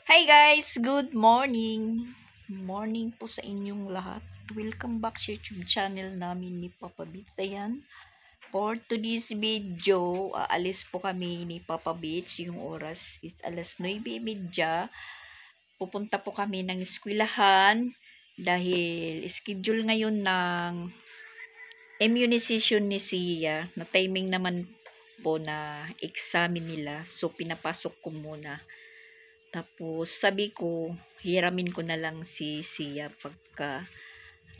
Hi guys! Good morning! Morning po sa inyong lahat. Welcome back sa YouTube channel namin ni Papa Beats. Ayan. For today's video, aalis po kami ni Papa Beats. Yung oras is alas 9:30. Pupunta po kami ng eskwelahan dahil schedule ngayon ng immunization ni Sia. Na timing naman po na examine nila. So, pinapasok ko muna. Tapos, sabi ko, hiramin ko na lang si Sia pagka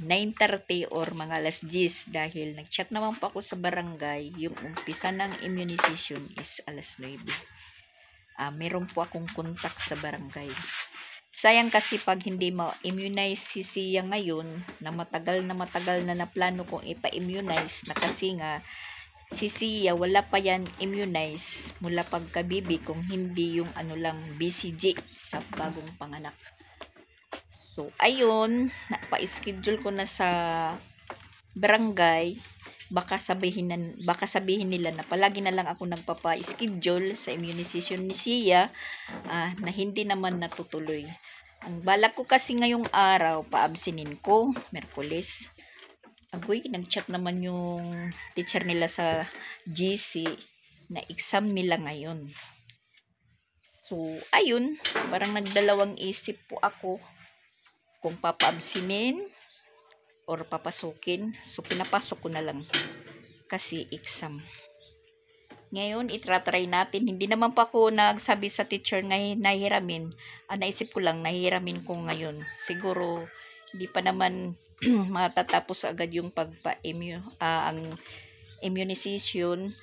9:30 or mga alas 10 dahil nag-chat naman po ako sa barangay. Yung umpisa ng immunization is alas 9. Meron po akong contact sa barangay. Sayang kasi pag hindi ma-immunize si Sia ngayon, na matagal na plano kong ipa-immunize na kasi nga, si Sia, wala pa yan immunize mula pagkabibi kung hindi yung BCG sa bagong panganak. So, ayun, napa-schedule ko na sa barangay. Baka sabihin nila na palagi na lang ako nagpapa-schedule sa immunization ni Sia na hindi naman natutuloy. Ang balak ko kasi ngayong araw, paabsinin ko, Merkulis. Agoy, nag-chat naman yung teacher nila sa GC na exam nila ngayon. So, ayun, parang nagdalawang isip po ako kung papaabsinin or papasukin. So, pinapasok ko na lang kasi exam. Ngayon, itratry natin. Hindi naman pa ako nagsabi sa teacher ngayon nahihiramin. Naisip ko lang, nahihiramin ko ngayon. Siguro, hindi pa naman matatapos agad yung ang immunization.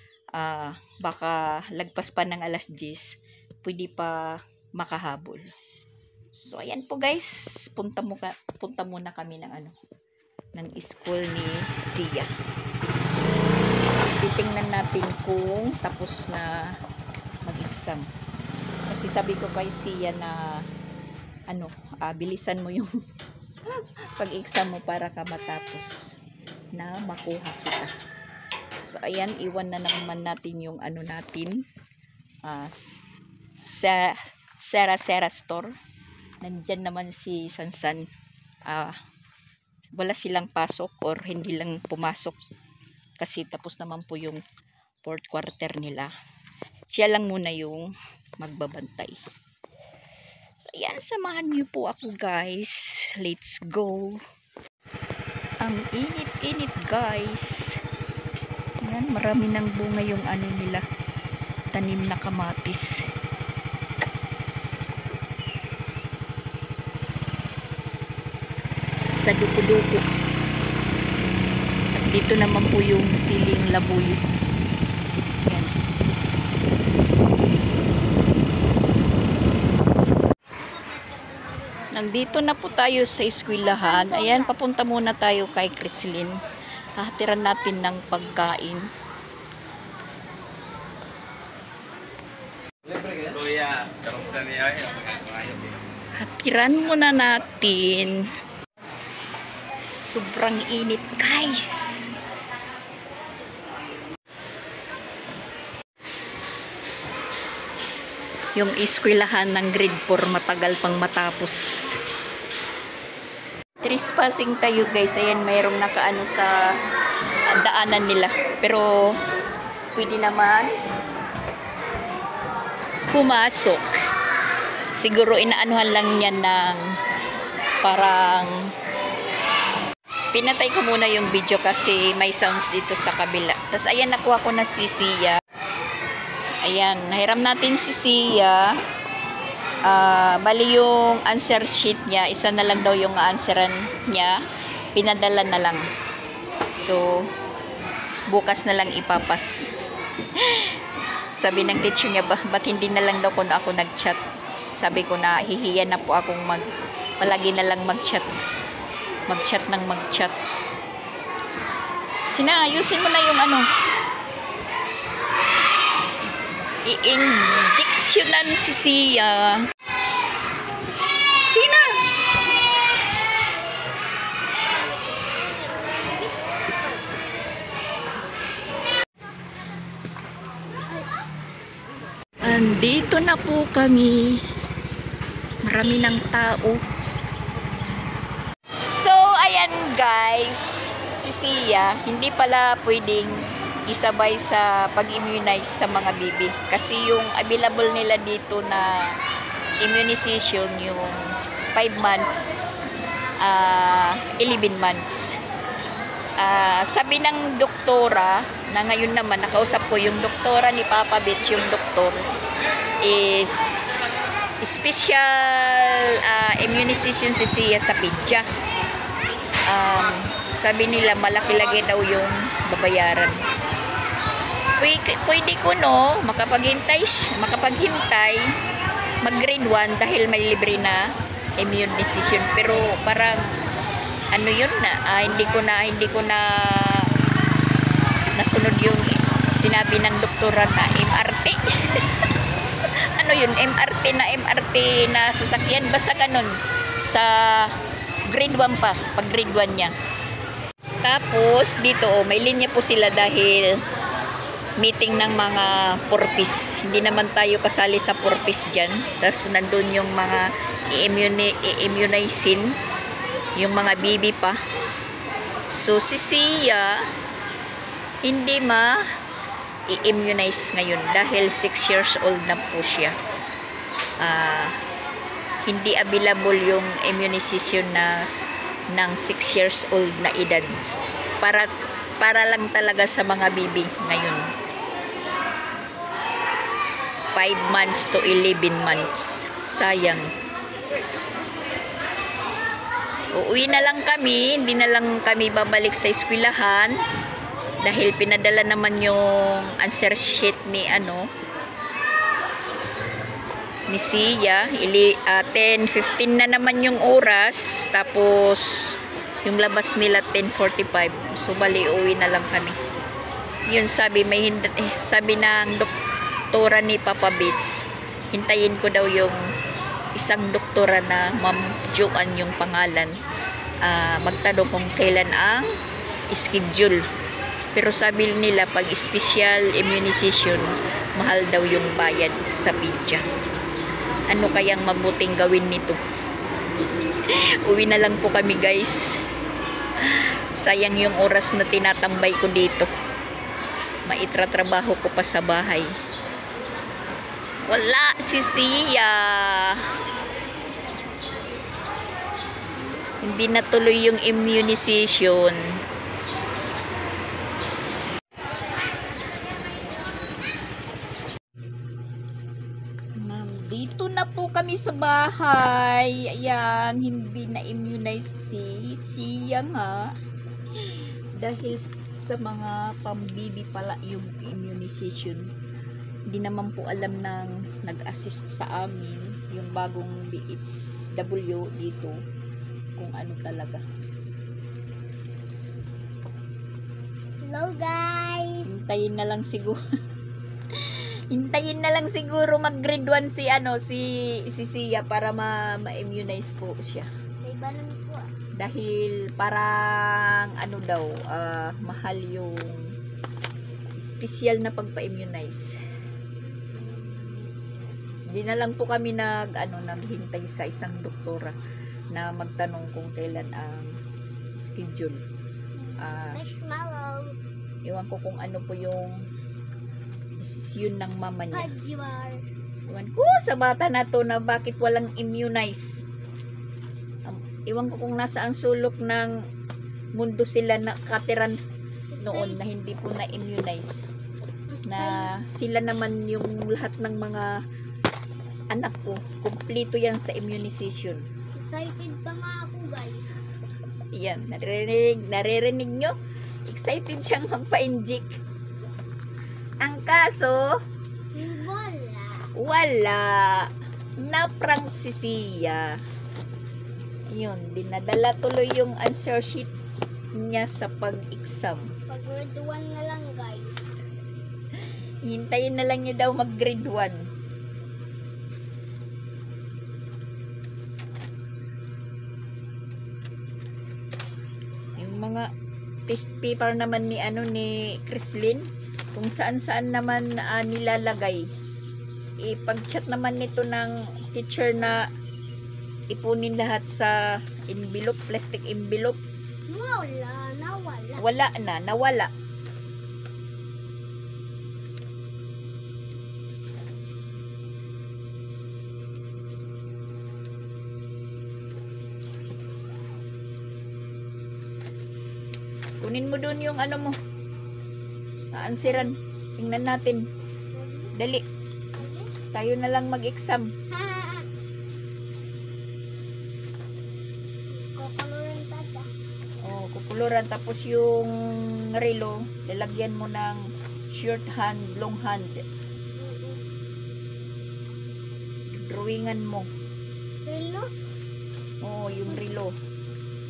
Baka lagpas pa ng alas 10, pwede pa makahabol. So ayan po guys, punta muna kami ng school ni Sia. Titingnan natin kung tapos na mag-exam. Kasi sabi ko kay Sia na bilisan mo yung pag-exam mo para ka matapos na makuha kita. So, ayan, iwan na naman natin yung natin. Sera store. Nandyan naman si Sansan. Wala silang pasok or hindi lang pumasok. Kasi tapos naman po yung 4th quarter nila. Siya lang muna yung magbabantay. Ayan, samahan niyo po ako guys. Let's go. Ang init-init guys. Ayan, marami ng bunga yung nila. Tanim na kamatis. Sa duko-duko. At dito naman po yung siling labuyo. Ayan. Nandito na po tayo sa eskwelahan. Ayan, papunta muna tayo kay Crislin. Hatiran natin ng pagkain. Hatiran muna natin. Sobrang init, guys. Yung eskwelahan ng grade 4 matagal pang matapos. Trespassing tayo guys. Ayan, mayroong nakaano sa daanan nila. Pero pwede naman pumasok. Siguro inaanuhan lang yan ng parang pinatay ko muna yung video kasi may sounds dito sa kabila. Tapos ayan, nakuha ko na si Sia. Ayan, nahiram natin si Sia. Bali yung answer sheet niya, isa na lang daw yung answeran niya. Pinadala na lang. So, bukas na lang ipapas. Sabi ng teacher niya, ba't hindi na lang daw kung ako nag-chat? Sabi ko na, hihiya na po akong palagi na lang mag-chat. Mag-chat ng mag-chat. Ayusin mo na yung i-injectionan si Sia. Sina? Andito na po kami. Rami ng tao. So, ayan guys, si Sia, hindi pala pwedeng isabay sa pag-immunize sa mga bibi. Kasi yung available nila dito na immunization, yung 5 months, 11 months. Sabi ng doktora, na ngayon naman, nakausap ko yung doktora ni Papa Beach, yung doktor, is special immunization si Sia sa pidya. Sabi nila malaki lagi daw yung babayaran. Pwede ko no makapaghintay mag grade 1 dahil may libre na immunization, pero parang ano yun na hindi ko na nasunod yung sinabi ng doktora na MRT. Ano yun, MRT na sasakyan, basta ganun sa grade 1 pa, pag grade 1 niya. Tapos dito may linya po sila dahil meeting ng mga purpose. Hindi naman tayo kasali sa purpose dyan. Tapos nandun yung mga i-immunizing, yung mga bibi pa. So si Sia hindi i-immunize ngayon dahil 6 years old na po siya. Hindi available yung immunization na ng 6 years old na edad. Para lang talaga sa mga bibi ngayon. 5 months to 11 months. Sayang. Uuwi na lang kami, hindi na lang kami babalik sa eskwelahan dahil pinadala naman yung answer sheet ni Sia. 10:15 na naman yung oras, tapos yung labas nila 10:45. So bali uwi na lang kami. Yun sabi ng doktora ni Papa Beats, hintayin ko daw yung isang doktora na Ma'am Joan yung pangalan, magtanong kung kailan ang schedule. Pero sabi nila pag special immunization, mahal daw yung bayad sa pidya. Ano kayang mabuting gawin nito? Uwi na lang po kami guys. Sayang yung oras na tinatambay ko dito. Maitratrabaho ko pa sa bahay. Wala si Sia. Hindi natuloy yung immunization. Dito na po kami sa bahay. Ayan, hindi na immunize si Sia nga. Dahil sa mga pambibi pala yung immunization. Hindi naman po alam ng nag-assist sa amin yung bagong BHW dito kung ano talaga. Hello guys. Hintayin na lang siguro mag grade 1 si Sia para ma-immunize po siya. May balon po. Dahil parang mahal yung special na pagpa-immunize. Hindi na lang po kami naghintay sa isang doktora na magtanong kung kailan ang schedule. Marshmallow. Iwan ko kung ano po yung desisyon ng mama niya. Iwan ko sa bata na to na bakit walang immunize. Iwan ko kung nasa ang sulok ng mundo sila na katiran noon na hindi po na-immunize. Na sila naman yung lahat ng mga anak ko, kumpleto yan sa immunization. Excited pa nga ako guys. Yan, naririnig nyo? Excited siyang magpa-inject. Ang kaso, wala. Na-prank si Sia. Yun, dinadala tuloy yung answer sheet niya sa pag-exam. Pag grade 1 na lang guys. Hintayin na lang niya daw mag grade 1. Mga test paper naman ni Chrislyn, kung saan naman nilalagay. Ipag-chat naman nito ng teacher na ipunin lahat sa envelope, plastic envelope. Nawala. Wala na, nawala. Kunin mo doon yung ano mo. Aansiran. Tingnan natin. Dali. Tayo na lang mag-exam. Kukuluran tata. Oh, kukuluran. Tapos yung relo, lalagyan mo ng short hand, long hand. Drawingan mo. Rilo? Oh, yung relo.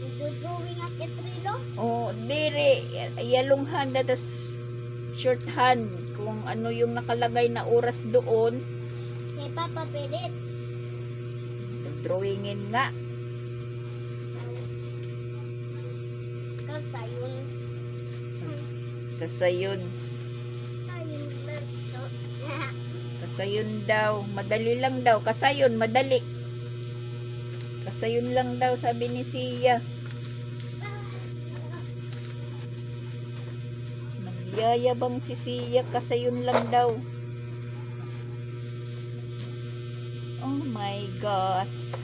Nagdodrawing akit rilo? Oh, dire. Long hand, tapos short hand. Kung ano yung nakalagay na oras doon, May papapilit. drawingin nga. Kasayon. Kasayon. Sayon lerto. Kasayon daw. Madali lang daw. Kasayon, madali. Kasayon lang daw, sabi ni Sia. Nagyayabang si Sia. Kasayon lang daw. Oh my gosh.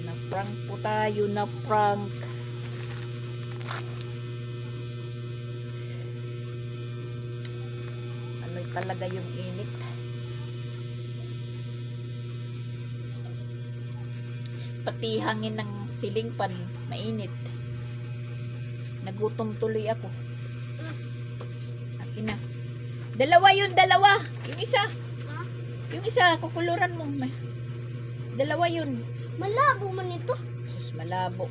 Na-prank po tayo. Na-prank. Ano talaga yung init? Pati hangin ng siling pan, mainit. Nagutom tuloy ako. Akin na. Dalawa yun, dalawa. Yung isa. Yung isa, kukuluran mo. Dalawa yun. Malabo man ito. Sus, malabo.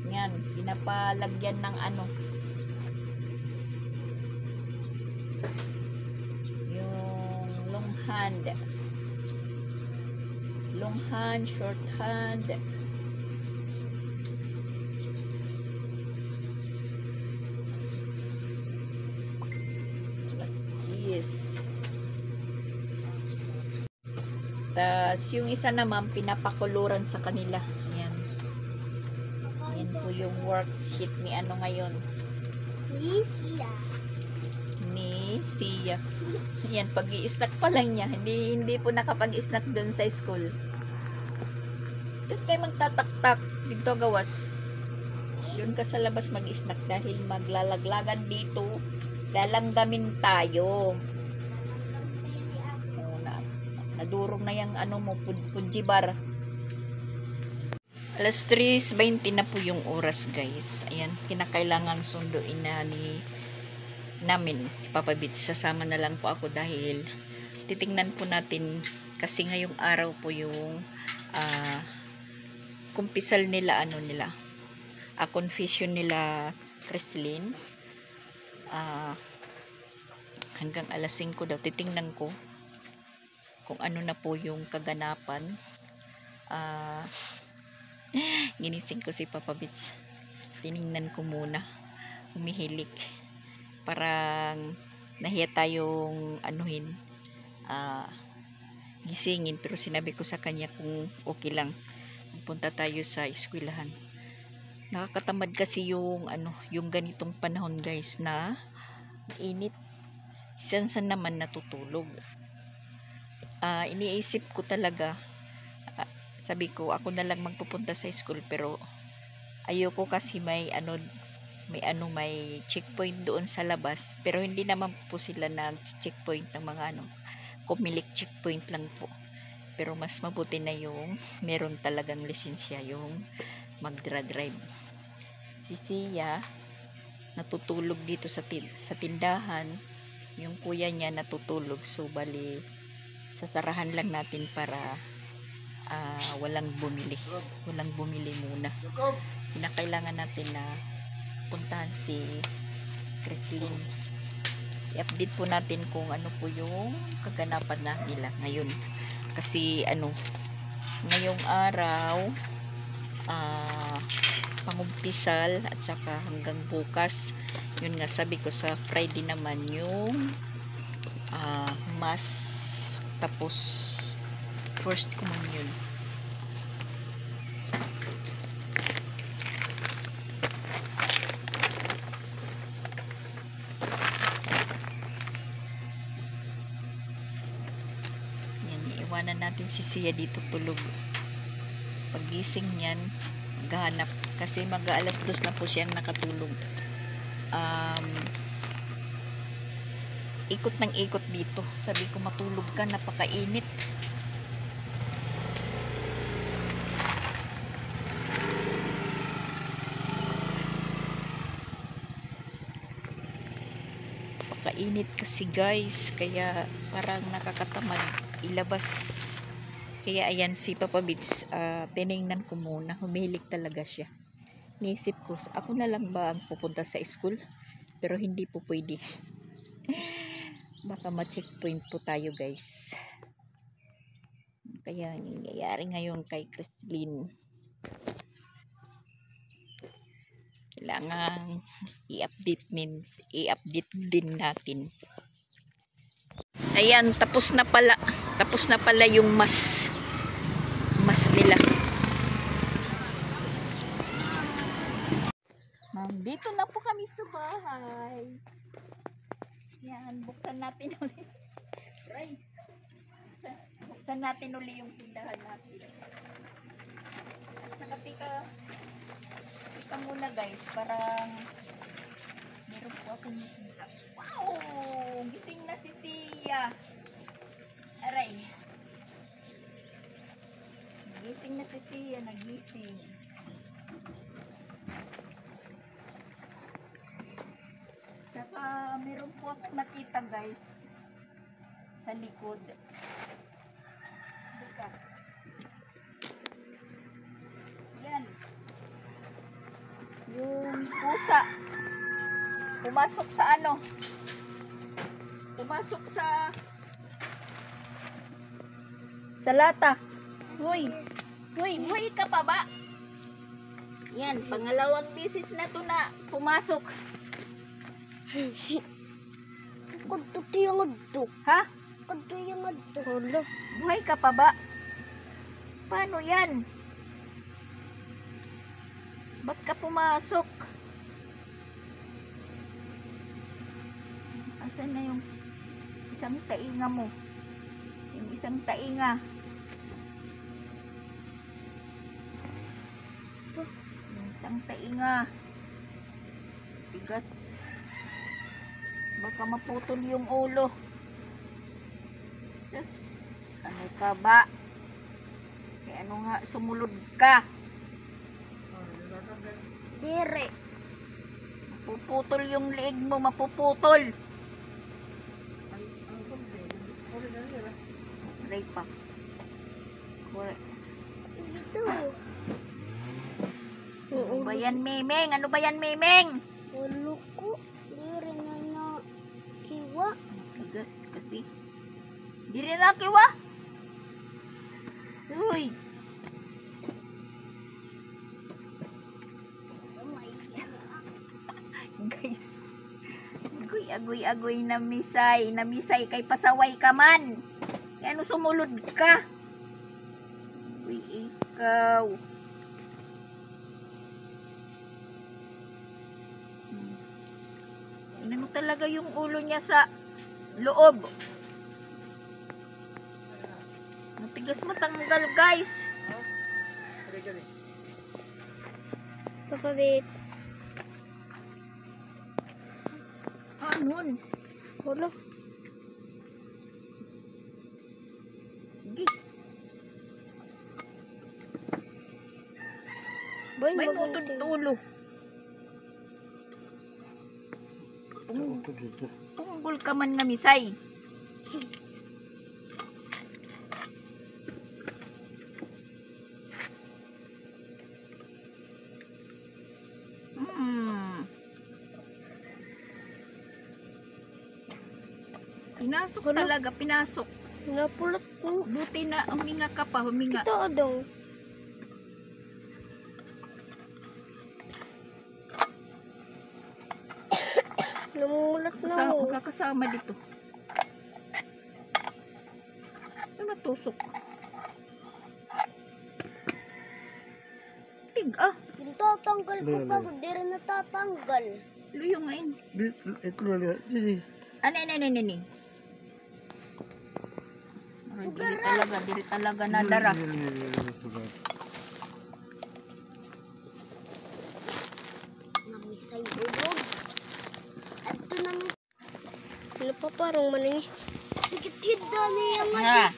Yan, pinapalagyan ng ano. Yung long hand. Long hand, short hand. Yes. Tas yung isa naman pinapakuluran sa kanila. Ayan. Ayan po yung worksheet ni ano ngayon. Lisia. Ni Sia. Ayan, pag-i-snack pa lang niya. Hindi po nakapag-snack dun sa school. Doon kayo magtataktak. Dito gawas. Doon ka sa labas mag-snack dahil maglalaglagan dito. Lalanggamin tayo. Oh, nadurog na yung ano mo, punjibar. Alas 3:20 na po yung oras, guys. Ayan, kinakailangan sunduin na namin Papa Beach. Sasama na lang po ako dahil titingnan po natin kasi ngayong araw po yung kumpisal nila confession nila Chrislyn. Hanggang alas 5 daw. Titingnan ko kung ano na po yung kaganapan. Ginising ko si Papa Beach. Tiningnan ko muna. Humihilik. Parang nahiya tayong gisingin, pero sinabi ko sa kanya kung okay lang punta tayo sa eskwelahan. Nakakatamad kasi yung ganitong panahon, guys, na init. San naman natutulog. Iniisip ko talaga, sabi ko ako na lang magpupunta sa school, pero ayoko kasi may checkpoint doon sa labas, pero hindi naman po sila checkpoint ng mga kumilik checkpoint lang po, pero mas mabuti na yung meron talagang lisensya yung magdra-drive. Si Sia natutulog dito sa tindahan, yung kuya niya natutulog, so bali sasarahan lang natin para walang bumili muna. Kinakailangan natin na puntahan si Chrislyn. I-update po natin kung ano po yung kaganapan na nila ngayon. Kasi ngayong araw pangumpisal at saka hanggang bukas. Yun nga, sabi ko sa Friday naman yung mass Tapos first communion. Yan, iiwanan natin si Sia dito tulog. Pagising niyan, maghanap. Kasi mag-aalas 2 na po siyang nakatulog. Ikot ng ikot dito. Sabi ko, matulog ka, napakainit. Napakainit kasi guys. Kaya parang nakakatamad ilabas. Kaya ayan si Papa Bits, tinignan ko muna. Humilik talaga siya. Niisip ko, ako na lang ba ang pupunta sa school? Pero hindi po pwede. Baka ma-checkpoint po tayo guys. Kaya nangyayari ngayon kay Christine. Kailangan i-update din natin. Ayan, tapos na pala yung mas nila. Dito na po kami sa bahay. Yan, buksan natin ulit. Right. Buksan natin ulit yung tindahan natin. Saka tika muna guys, parang meron po akong nakita. Wow! Gising na si Sia. Aray. Gising na si Sia, nagising. Saka meron po akong nakita guys sa likod. Dika. Yan. Yung pusa. Pumasok sa ano? Pumasok sa lata. Hoy. Hoy, buhay ka pa ba? Yan, pangalawang bisis na to na pumasok. Kadto yung adto. Ha? Kadto yung adto. Hala. Buhay ka pa ba? Paano yan? Ba't ka pumasok? Asan na yung isang tainga mo? Yung isang tainga. Yung isang tainga. Bigas. Baka maputol yung ulo. Yes. Ano ka ba? Kaya ano nga, sumulod ka. Dire. Mapuputol yung leeg mo, mapuputol. Aray pa. Ito. Ano ba yan, Memeng? Ano ba yan, Memeng? Ulo ko. Dire na kiwa. Tigas kasi. Di rin na kiwa. Uy. Guys. Agoy na misay. Namisay kay pasaway ka man. Ano sumulod ka? Uy, ikaw. Inano talaga yung ulo niya sa loob. Matigas matanggal, guys. Papabit. Anon. Hala. Sige. Boy, May mutod ulo. Tunggol ka man nga misay. Pinasok talaga, pinasok. Napulot ko. Buti na, huminga ka pa, huminga. Ito daw. Namumulat na ako. Kakasama dito. tusok. Tig, ah. Tinatanggal ko Lele. pa, di rin natatanggal. Luyo nga yun. Ito lalo. Dili. Ano. Diri talaga nadara. Namisay ulog. At ito namis. Ano pa parang maning? Sikit-hid na niya nga. Ha.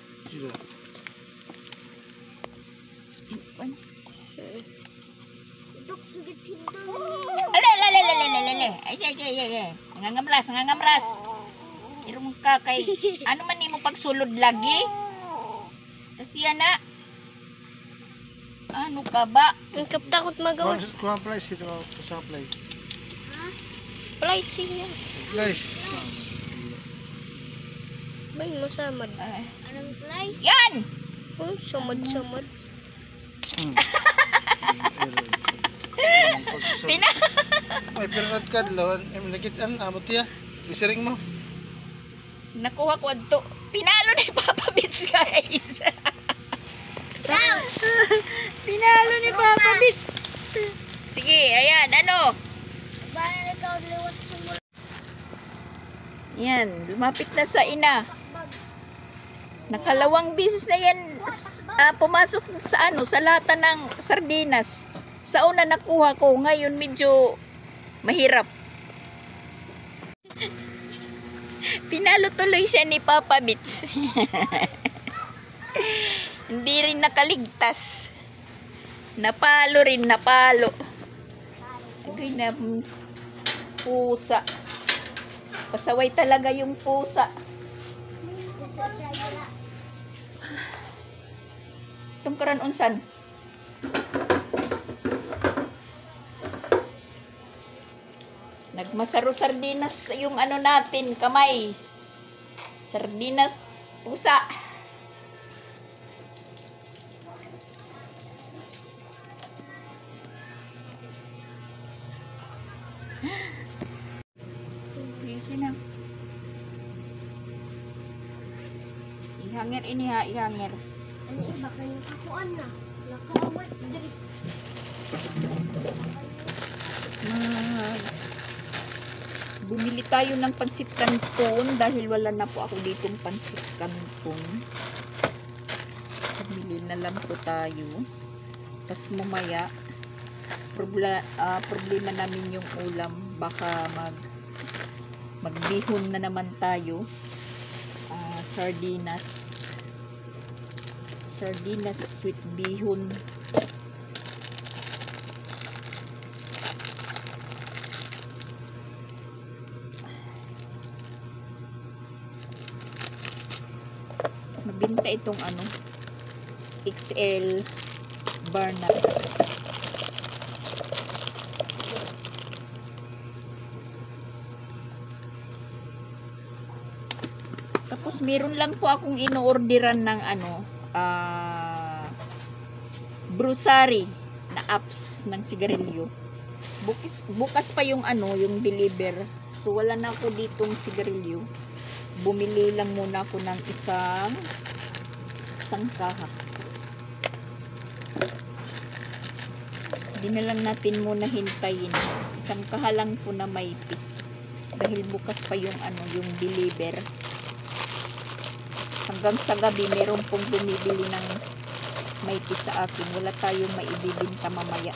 Dok, sikit-hid na niya. Alele. Ay. Nangangamras. Irong ka kay ano man nimo pagsulod lagi? Kasi na. Ano ka ba? Ang takot magawas. Kuha price ito. Sa price. Fly siya. Price. Bay, masamad. Anong fly? Yan! Oh, samad-samad. Pina. Ay, pero at ka lawan. Nakitaan, amot ya. Isiring mo. Nakuha ko adto. Pinalo ni Papa Bits, guys. Pinalo ni Papa Bits. Sige, ayan, ano? Bayan ikaw, liwat ko mo. Yan, lumapit na sa ina. Nakalawang bisis na yan pumasok sa sa lata ng sardinas. Sa una nakuha ko, ngayon medyo mahirap. Pinalo tuloy siya ni Papa Bits. Hindi rin nakaligtas. Napalo. Agay na pusa. Pasaway talaga yung pusa. Itong karan unsan. Nagmasaro sardinas yung ano natin, kamay. Sardinas, pusa. Busy na. Ihangir ini ha, ihangir. Ano iba kayo kakuan na? Nakawat dris. Bumili tayo ng pansit canton dahil wala na po ako ditong pansit canton. Bumili na lang po tayo. Tapos mamaya problema namin yung ulam, baka magbihon na naman tayo. Sardinas sweet bihon. Mabinta itong XL bar nuts. Tapos meron lang po akong ino-orderan ng grocery na apps ng sigarilyo. Bukas pa yung yung deliver. So wala na ako ditong sigarilyo. Bumili lang muna ako ng isang kaha. Hindi na lang natin muna hintayin. Isang kaha lang po na may tea. Dahil bukas pa yung yung deliver. Hanggang sa gabi meron pong bumibili ng may tea sa akin. Wala tayong maibibinta mamaya.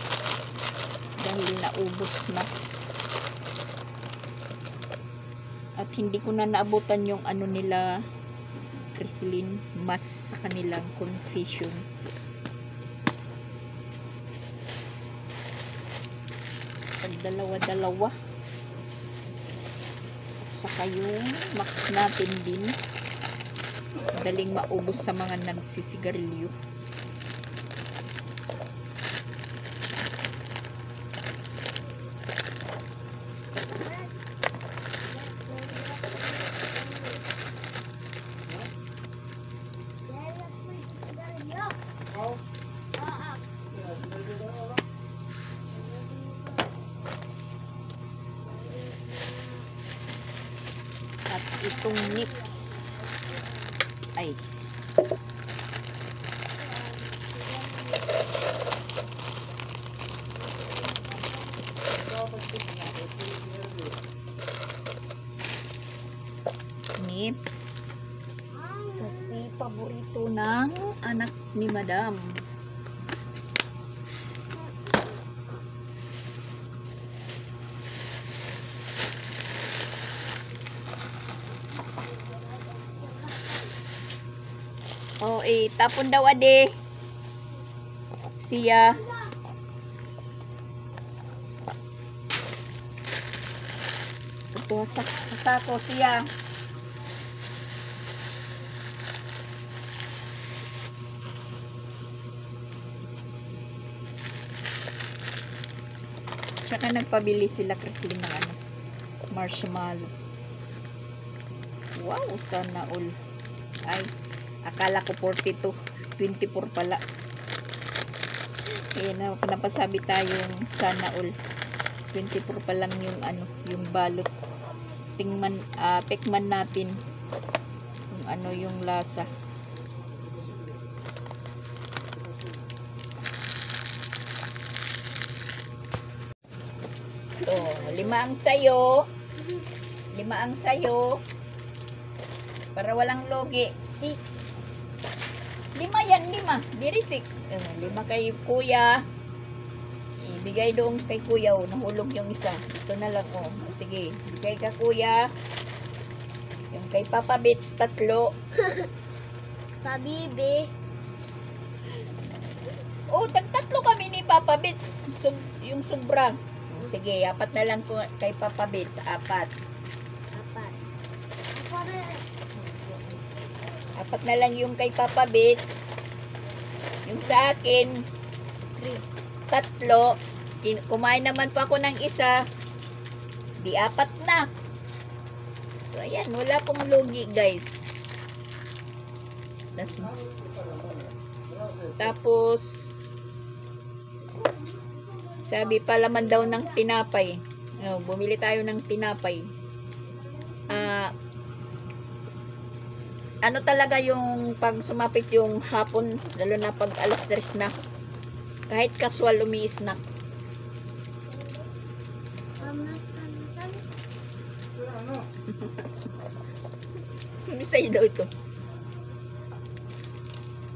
Dahil naubos na. At hindi ko na naabutan yung nila Crislin mas sa kanilang confession. Pag dalawa-dalawa. At saka yung max natin din. Daling maubos sa mga nagsisigarilyo. At itong nips ay paborito ng anak ni Madam. Oh, tapon daw ade. Siya. Ito sa sako siya. Tsaka nagpabili sila kasi ng ano, marshmallow. Wow, sana all. Ay, akala ko 42. 24 pala. Ayan na, napasabi tayong sana all. 24 pa lang yung ano, yung balot. Tikman natin yung ano, yung lasa. Oh, 5 ang sayo. 5 ang sayo. Para walang logi. 6. 5 yan, 5. Diri 6. 5 kay kuya. Ibigay doon kay kuya. Oh, nahulog yung isa. Ito na lang. Oh. Sige, bigay ka kuya. Yung kay Papa Bits, 3. Pabibi. Oh, tatlo kami ni Papa Bits. Yung sobra. Sige, 4 na lang kay Papa Bits. 4. 4. 4 na lang yung kay Papa Bits. Yung sa akin, 3. Kumain naman pa ako ng isa. Di 4 na. So, ayan. Wala pong lugi, guys. Tapos, sabi pa laman daw ng tinapay. Bumili tayo ng tinapay. Ano talaga yung pag sumapit yung hapon, lalo na pag alas 3 na. Kahit casual umi-snack. Misay daw ito.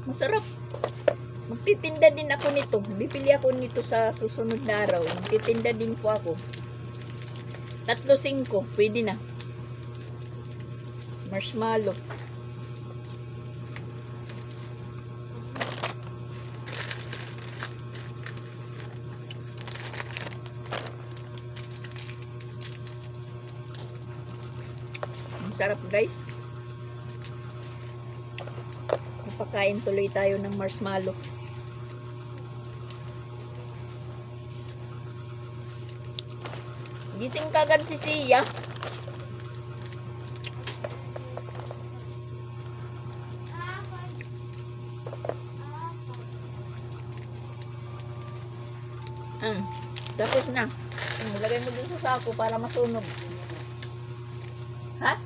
Masarap. Magtitinda din ako nito. Bibili ako nito sa susunod na araw. Magtitinda din po ako. 3-5. Pwede na. Marshmallow. Sarap, guys. Pagkain tuloy tayo ng marshmallow. Gising kagad si Sia. Tapos na. Lagay mo dun sa sako para masunog. Ha?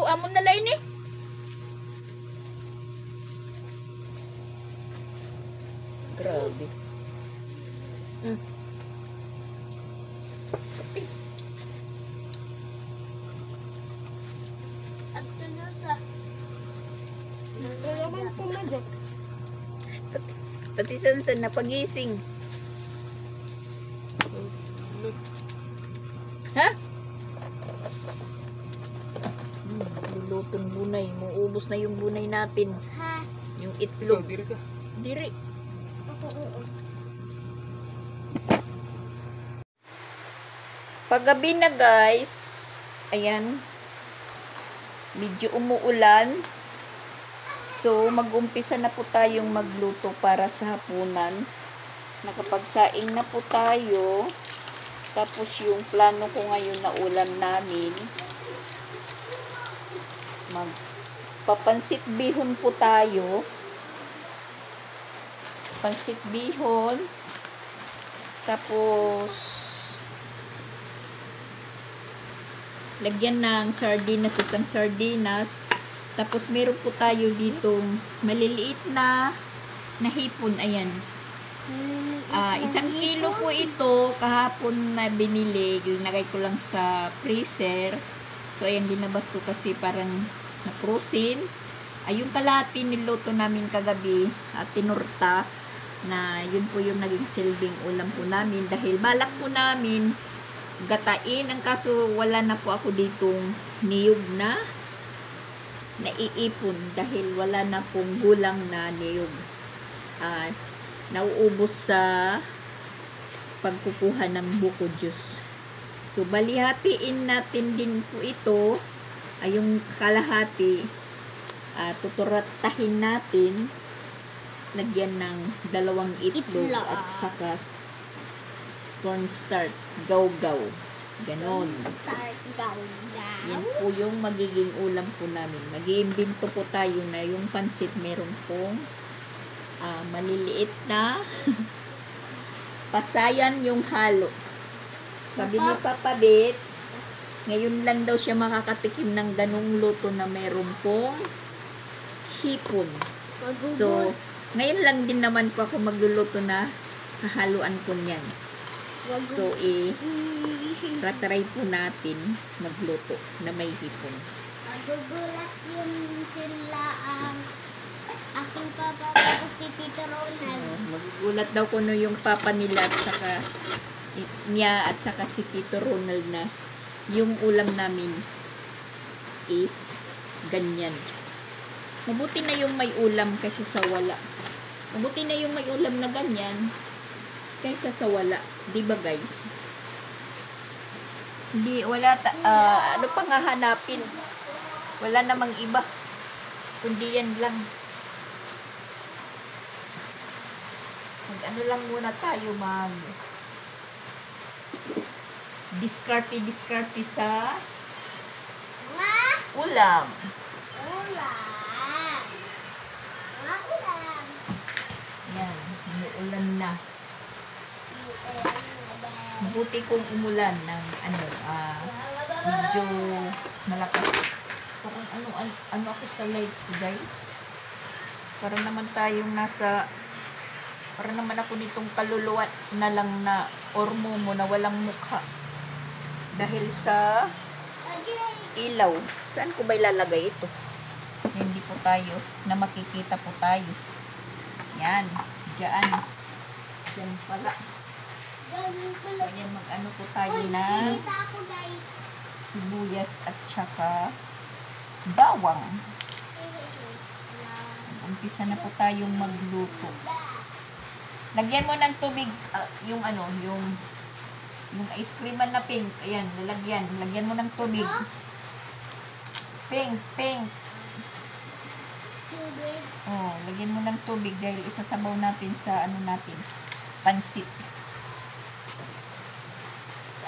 Amon na lain eh. Grabe. Pati Samson na pagising. Ha? Lulutong bunay. Muubos na yung bunay natin. Ha? Yung itlog. Diri ka. Diri. Paggabi na, guys. Ayan. Medyo umuulan. So, mag-umpisa na po tayong magluto para sa hapunan. Nakapagsaing na po tayo. Tapos yung plano ko ngayon na ulam namin, magpapansit bihon po tayo. Pansit bihon. Tapos lagyan ng sardinas, isang sardinas. Tapos meron po tayo ditong maliliit na hipon. Ayan. Isang kilo po ito, kahapon na binili, ginagay ko lang sa freezer. So, ayan, linabas ko kasi parang na-frozen. Yung kalahati niluto namin kagabi, tinurta, na yun po yung naging silbing ulam po namin. Dahil balak po namin gatain, ang kaso wala na po ako ditong niyog na naiipon dahil wala na pong gulang na niyog. Nauubos sa pagkukuha ng buko juice. So, balihatiin natin din po ito, yung kalahati, tuturatahin natin, lagyan ng 2 itlog at saka cornstarch, gaw-gaw. Ganon. Yan po yung magiging ulam po namin. Mag-iimbento po tayo na yung pansit meron pong maliliit na pasayan yung halo. Sabi ni Papa Bits, ngayon lang daw siya makakatikim ng ganong luto na meron pong hipon. So, ngayon lang din naman po ako magluluto na hahaluan ko niyan. So, try po natin magluto na may hipon. Magugulat yun sila aking papa ko si Tito Ronald. Magugulat daw ko yung papa nila at saka niya at saka si Tito Ronald na yung ulam namin is ganyan. Mabuti na yung may ulam kaysa sa wala. Mabuti na yung may ulam na ganyan kaysa sa wala. Diba guys? Hindi, wala, ano pang hahanapin? Wala namang iba. Kundi yan lang. Ano lang muna tayo diskarte sa ulam. Yan, umuulan na. Mabuti kung umulan ng medyo malakas. Parang ano ako sa lights guys. Parang naman tayong parang naman ako nitong kaluluwa na lang na ormo na walang mukha. Dahil sa ilaw. Saan ko ba ilalagay ito? Hindi po tayo na makikita po tayo. Yan. Diyan. Diyan pala. So, yan, mag-ano po tayo na sibuyas at saka bawang. Umpisa na po tayong magluto. Lagyan mo ng tubig, yung ice cream na pink. Ayan, lalagyan. Lagyan mo ng tubig. Pink. Oh, lagyan mo ng tubig dahil isasabaw natin sa pansit.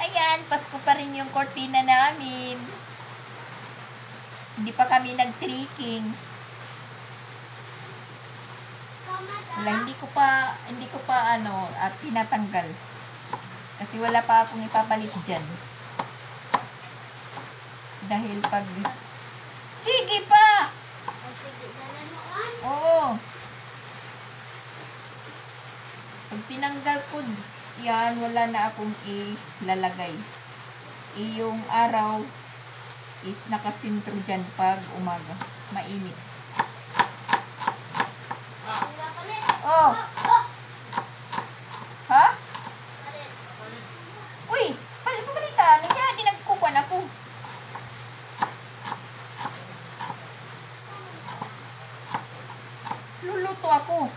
Ayan, Pasko pa rin yung kortina namin. Hindi pa kami nag-Three Kings. Wala, hindi ko pa tinatanggal. Kasi wala pa akong ipapalit dyan. Dahil sige pa! Oo. Pag tinanggal ko yan, wala na akong ilalagay. Yung araw is nakasintro dyan pag umaga. Mainit. Oh. Ha? Uy, palitan. Hindi nagkukuhan ako. Luluto ako.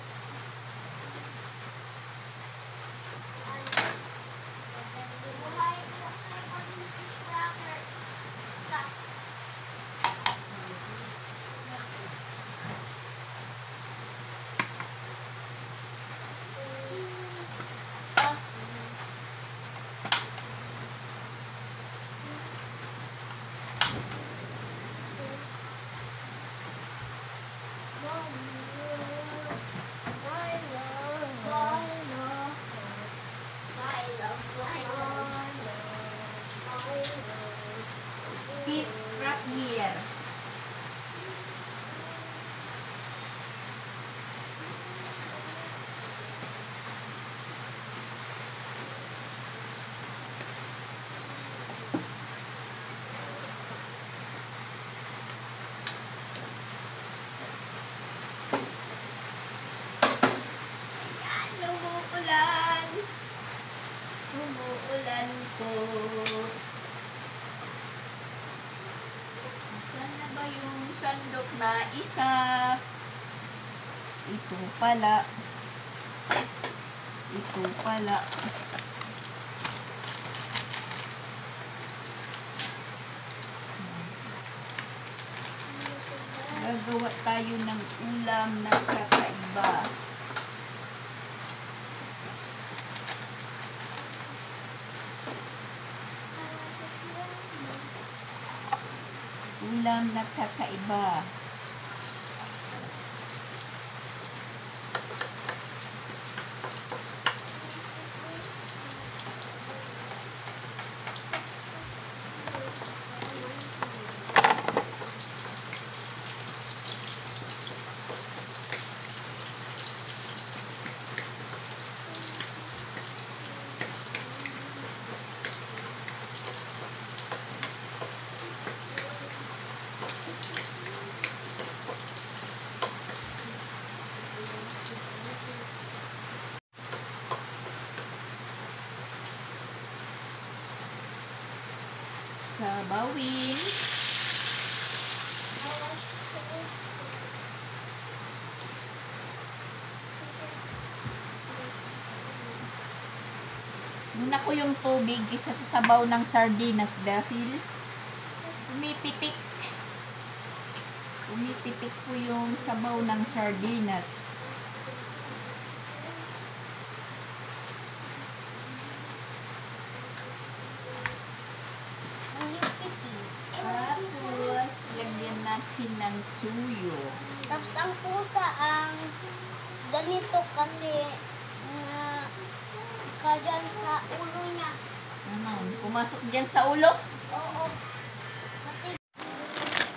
Peace right here. isa. Ito pala. Ito pala. Gagawa tayo ng ulam na kakaiba. Ulam na kakaiba. Sabawin. Muna ko yung tubig isa sa sabaw ng sardinas dahil umipipik. Umipipik po yung sabaw ng sardinas. Tapos, lagyan natin ng tuyo. Tapos ang pusa ang ganito kasi na kadyan sa ulo niya. Ano? Pumasok dyan sa ulo? Oo.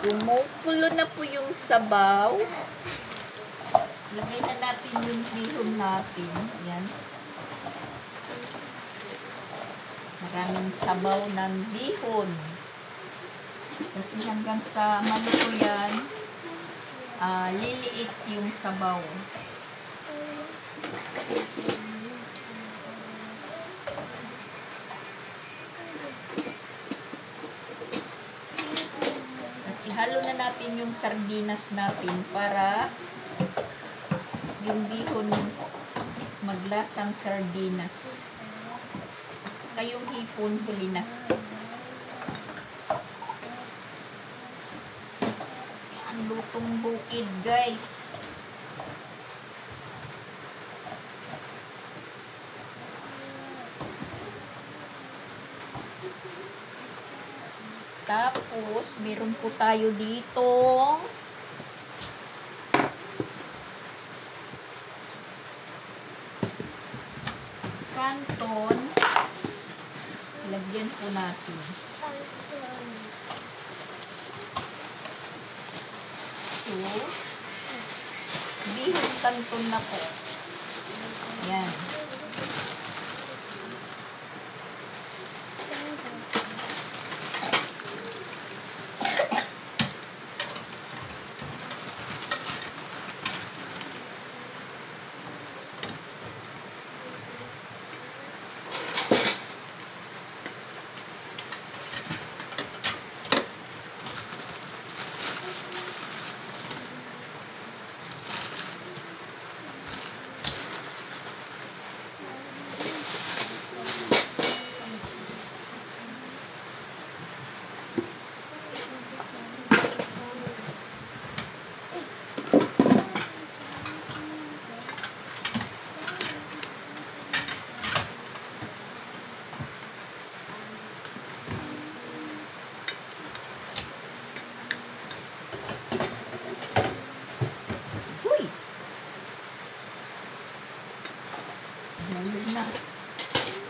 Kumukulo na po yung sabaw. Lagay na natin yung bihon natin. Ayan. Maraming sabaw ng bihon. Kasi hanggang sa maluto yan, liliit yung sabaw. Tapos ihalo na natin yung sardinas natin para yung bihon maglasang sardinas. At saka yung hipon huli na. Ang lutong bukid, guys. Tapos, meron po tayo dito canton. Lagyan po natin. So, bihon canton na po. Yan. Hulog na.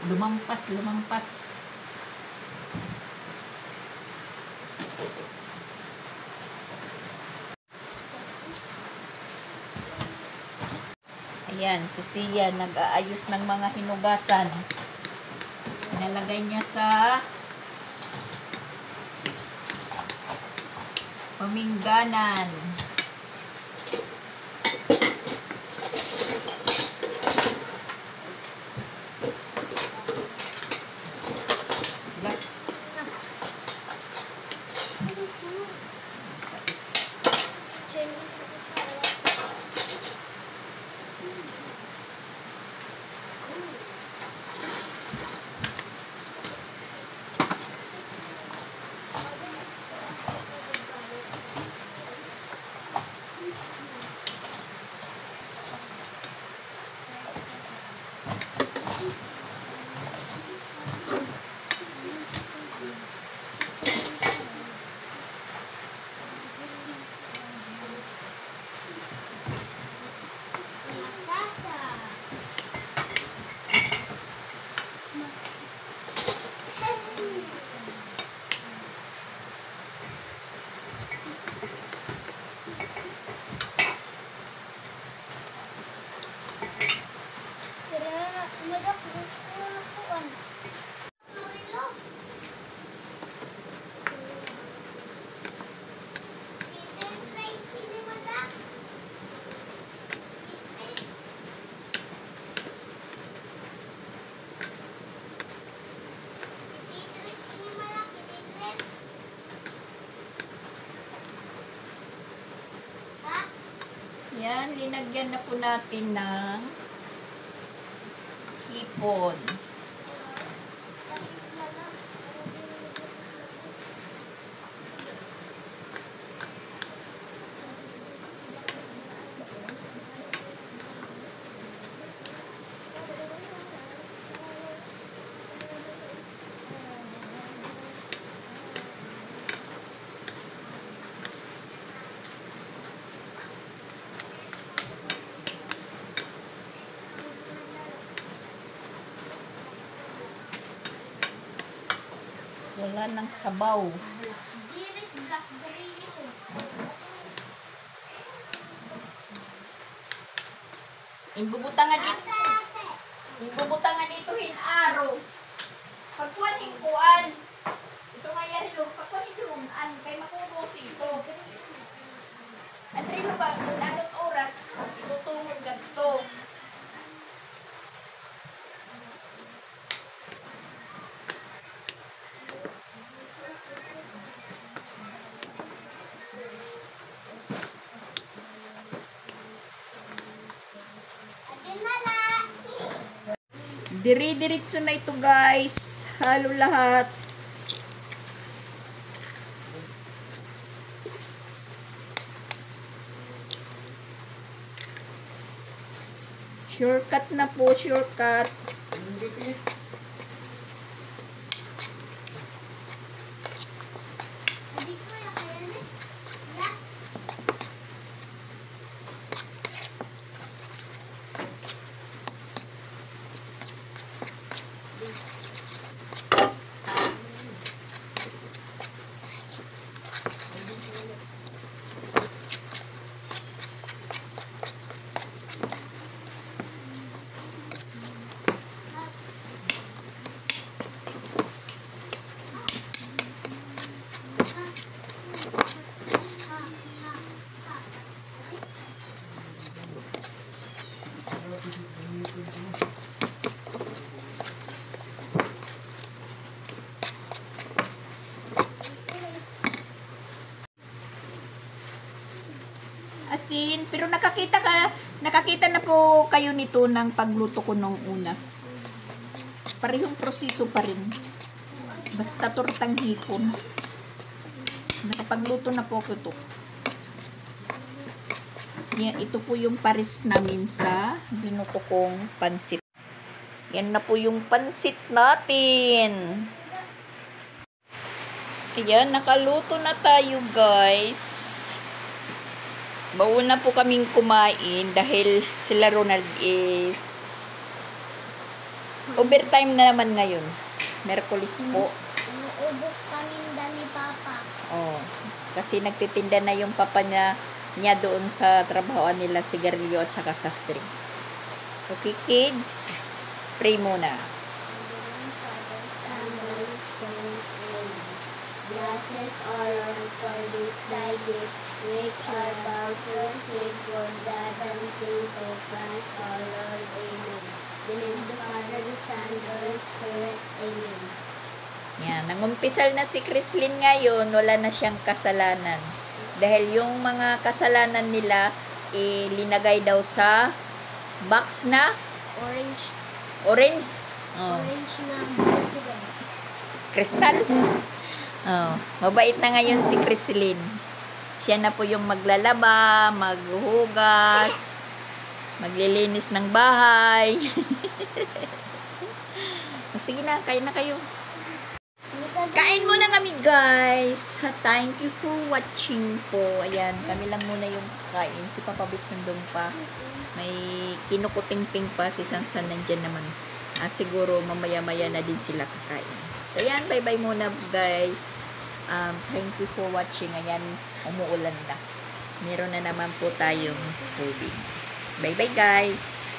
Lumampas. Ayan, si Sia nag-aayos ng mga hinugasan. Nalagay niya sa pamingganan. Ayan, linagyan na po natin ng hipon. Wala ng sabaw. Imbubutangan dito. Imbubutangan dito hinaro. Pagkuhan hingkuan. Ito nga yan lo. Pagkuhan hingkuan. Kay makubos ito. At rin ba, kung anong oras, itutungod ganito. Dire-diretso na ito guys. Halo lahat. Shortcut na po, shortcut. Asin, pero nakakita na po kayo nito ng pagluto ko nung una. Parehong proseso pa rin. Basta tortang hipon. Nakapagluto na po ko ito. Yan, ito po yung pares namin sa binuto kong pansit. Yan na po yung pansit natin. Ayan, nakaluto na tayo guys. Bauna po kaming kumain dahil sila Ronald is overtime na naman ngayon. Merkulis po. Umuubos kami ni Papa. Oh, kasi nagtitinda na yung papa niya doon sa trabahoan nila, sigarilyo at saka soft drink. Okay kids, pray muna. Blessed are for this thy gift, which are bounteous with good that and things of Christ our Lord. Amen. In the name of the Father, the Son, and the Holy Spirit. Amen. Yan, nangumpisal na si Chrislyn ngayon, wala na siyang kasalanan. Dahil yung mga kasalanan nila, linagay daw sa box na Orange. orange. Oh. Orange na buwan. Kristal. Oh, mabait na ngayon si Chrislyn. Siya na po yung maglalaba, maghuhugas, maglilinis ng bahay. Sige na, kain na kayo. Kain muna kami guys. Thank you for watching po. Ayan, kami lang muna yung kain. Si Papa Bis nandun pa. May kinukuting-ting pa. Si Sansan nandyan naman. Siguro mamaya-maya na din sila kakain. So ayan, bye-bye muna guys. Thank you for watching. Ayan, umuulan na. Meron na naman po tayong tubig. Bye-bye guys.